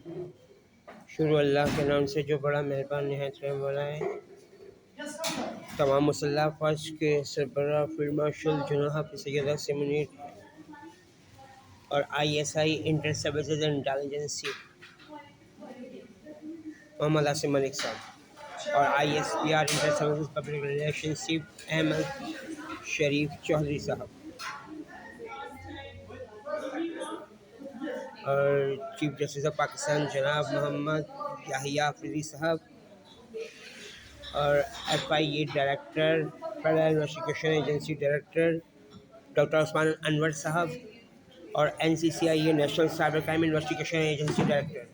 शुरू अल्लाह के नाम से जो बड़ा मेहरबान निहायत रहम वाला है। तमाम मुसल्ला फ़ौज के सरबराह फील्ड मार्शल जनाब सैयद से मुनीर और ISI inter services and intelligence Mohammad Asim Malik साहब और ISPR inter services public relationship Ahmed Sharif Chaudhry साहब और चीफ जस्टिस ऑफ पाकिस्तान जनाब मोहम्मद याहिया अफरीदी साहब और FIA director federal investigation agency director doctor Usman Anwar साहब और NCCIA national cyber crime investigation agency director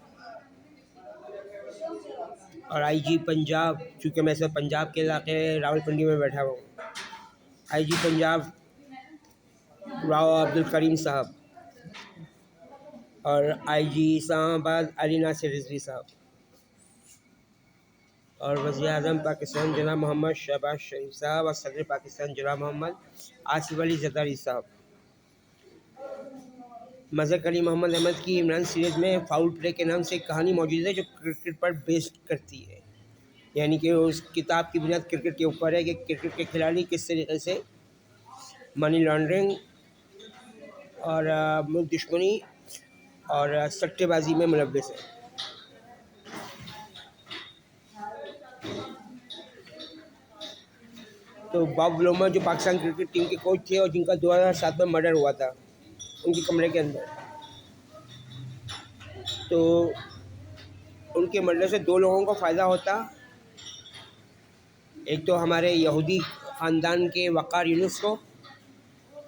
और IG पंजाब, चूँकि मैं सब पंजाब के इलाके रावलपिंडी में बैठा हुआ हूँ, IG पंजाब राव अब्दुल करीम साहब और IG इस्लामाबाद अली नासिर रिजवी साहब और वज़ीर आज़म पाकिस्तान जनाब मोहम्मद शहबाज शरीफ साहब और सदर पाकिस्तान जनाब मोहम्मद आसिफ अली जरदारी साहब। मज़हर अली मोहम्मद अहमद की इमरान सीरीज़ में फाउल प्ले के नाम से एक कहानी मौजूद है जो क्रिकेट पर बेस्ड करती है, यानी कि उस किताब की बुनियाद क्रिकेट के ऊपर है कि क्रिकेट के खिलाड़ी किस तरीके से मनी लॉन्ड्रिंग और मुल्क दुश्मनी और सट्टेबाजी में मुलव्वस है। तो बॉब विलोमर जो पाकिस्तान क्रिकेट टीम के कोच थे और जिनका 2007 में मर्डर हुआ था उनके कमरे के अंदर, तो उनके मर्डर से दो लोगों को फ़ायदा होता। एक तो हमारे यहूदी ख़ानदान के वक़ार यूनुस को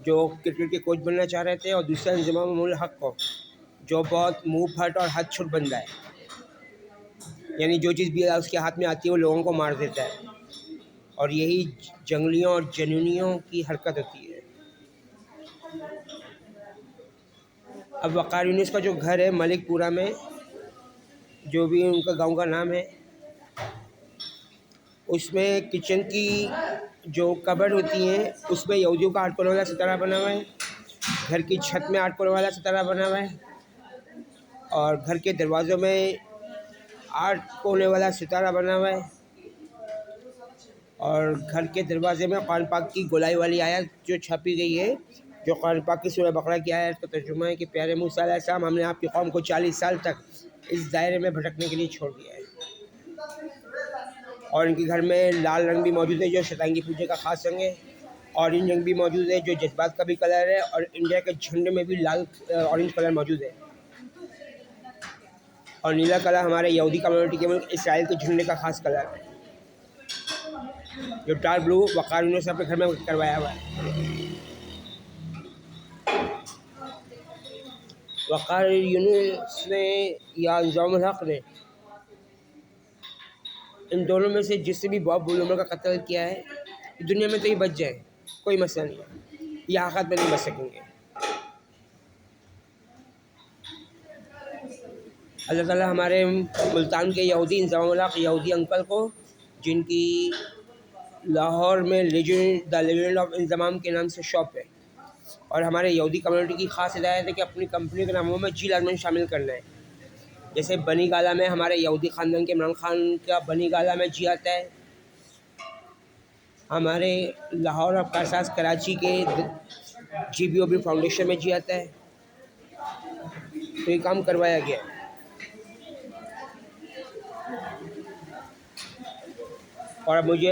जो क्रिकेट के कोच बनना चाह रहे थे, और दूसरा इंज़माम उल हक़ को जो बहुत मुँह फट और हाथ छुट बंदा है, यानी जो चीज़ भी उसके हाथ में आती है वो लोगों को मार देता है, और यही जंगलियों और जनूनियों की हरकत होती है। अब वक़ार यूनुस का जो घर है मलिकपुरा में, जो भी उनका गांव का नाम है, उसमें किचन की जो कबर्ड होती हैं उसमें यहूदियों का 8 कोने वाला सितारा बना हुआ है, घर की छत में 8 कोने वाला सितारा बना हुआ है, और घर के दरवाज़ों में 8 कोने वाला सितारा बना हुआ है, और घर के दरवाजे में कुरान पाक की गोलाई वाली आयत जो छपी गई है, जो कुरान पाक की सूरह बकरा की आयत का तर्जुमा है कि प्यारे मूसा अलैहिस्सलाम, हमने आपकी कौम को 40 साल तक इस दायरे में भटकने के लिए छोड़ दिया है। और इनके घर में लाल रंग भी मौजूद है जो शैतान की पूजा का ख़ास रंग है, ऑरेंज रंग भी मौजूद है जो जज्बात का भी कलर है, और इंडिया के झंडे में भी लाल ऑरेंज कलर मौजूद है, और नीला कलर हमारे यहूदी कम्युनिटी के मुल्क इसराइल के झंडे का ख़ास कलर है, जो डार्क ब्लू वक़ार यूनुस अपने घर में करवाया हुआ है। वक़ार यूनुस ने या इंज़ाम उल हक़ ने इन दोनों में से जिससे भी बॉब विलोमर का कत्ल किया है, दुनिया में तो ये बच जाए, कोई मसला नहीं है, ये आखिरत में नहीं बच सकेंगे। अल्लाह ताला हमारे मुल्तान के यहूदी इंज़ाम उल हक़ यहूदी अंकल को, जिनकी लाहौर में द लेजेंड ऑफ इंज़माम के नाम से शॉप है, और हमारे यहूदी कम्युनिटी की ख़ास हिदायत है कि अपनी कंपनी के नामों में जी लाजमन शामिल करना है। जैसे बनी गाला में हमारे यहूदी ख़ानदान के इमरान खान का बनी गाला में जी आता है, हमारे लाहौर और कासास कराची के GBOB फाउंडेशन में जी आता है। तो ये काम करवाया गया। और अब मुझे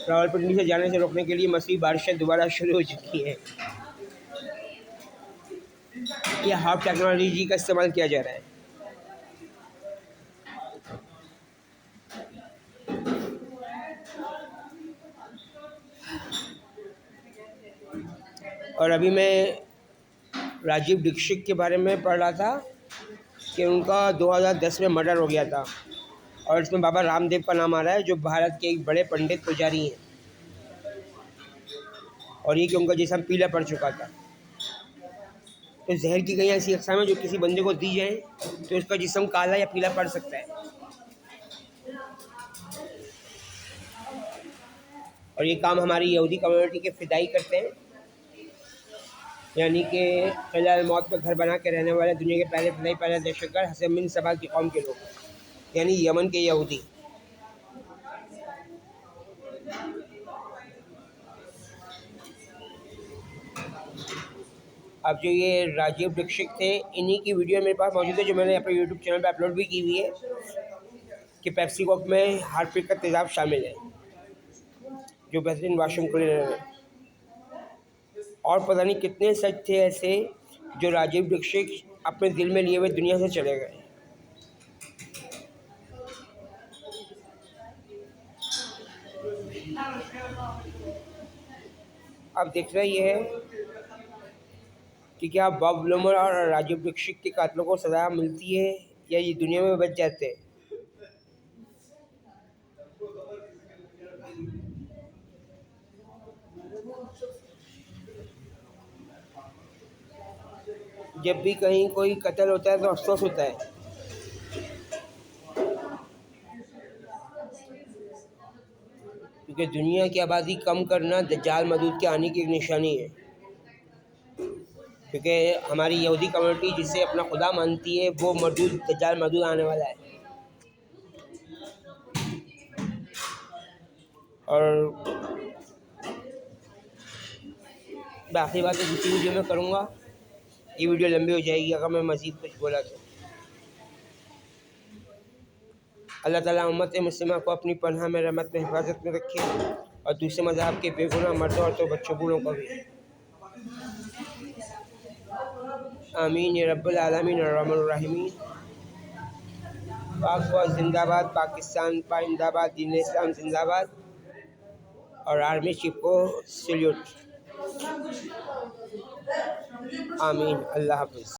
रावलपिंडी से जाने से रोकने के लिए मसीह बारिशें दोबारा शुरू हो चुकी हैं। ये हाफ टेक्नोलॉजी का इस्तेमाल किया जा रहा है। और अभी मैं राजीव दीक्षित के बारे में पढ़ रहा था कि उनका 2010 में मर्डर हो गया था, और इसमें बाबा रामदेव का नाम आ रहा है जो भारत के एक बड़े पंडित पुजारी हैं, और ये कि उनका जिस्म पीला पड़ चुका था। तो जहर की कई ऐसी अक़साम है जो किसी बंदे को दी जाए तो उसका जिस्म काला या पीला पड़ सकता है, और ये काम हमारी यहूदी कम्युनिटी के फ़िदाई करते हैं। यानी कि क़िला मौत पर घर बना के रहने वाले दुनिया के पहले दहशतगर्द हसन बिन सबा की कौम के लोग, यानी यमन के यहूदी। अब जो ये राजीव दीक्षित थे, इन्हीं की वीडियो मेरे पास मौजूद है, जो मैंने अपने यूट्यूब चैनल पर अपलोड भी की हुई है, कि पेप्सी कोक में हार्पिक का तेज़ाब शामिल है, जो बेहतरीन वाशरूम क्लीनर है। और पता नहीं कितने सच थे ऐसे जो राजीव दीक्षित अपने दिल में लिए हुए दुनिया से चले गए। अब देखना ये है कि क्या बॉब वुलमर और राजीव दीक्षित के कातलों को सज़ा मिलती है या ये दुनिया में बच जाते हैं। जब भी कहीं कोई कत्ल होता है तो अफसोस होता है, क्योंकि दुनिया की आबादी कम करना दज्जाल मदूद के आने की एक निशानी है। क्योंकि हमारी यहूदी कम्युनिटी जिसे अपना खुदा मानती है, वो मदूद दज्जाल मदूद आने वाला है। और बाकी बातें दूसरी वीडियो में करूँगा, ये वीडियो लंबी हो जाएगी अगर मैं मज़ीद कुछ बोला तो। अल्लाह ताला उम्मत मुस्लिमा को अपनी पनाह में, रहमत में, हिफाजत में रखे, और दूसरे मज़हब के बेगुनाह मर्दों और तो बच्चों बूढ़ों को भी। आमीन या रब्बल आलमीन अर्रहमानिर रहीमीन। पाक फ़ौज जिंदाबाद, पाकिस्तान पाइंदाबाद, दीन इस्लाम जिंदाबाद, और आर्मी चीफ को सल्यूट। आमीन। अल्लाह हाफ़िज़।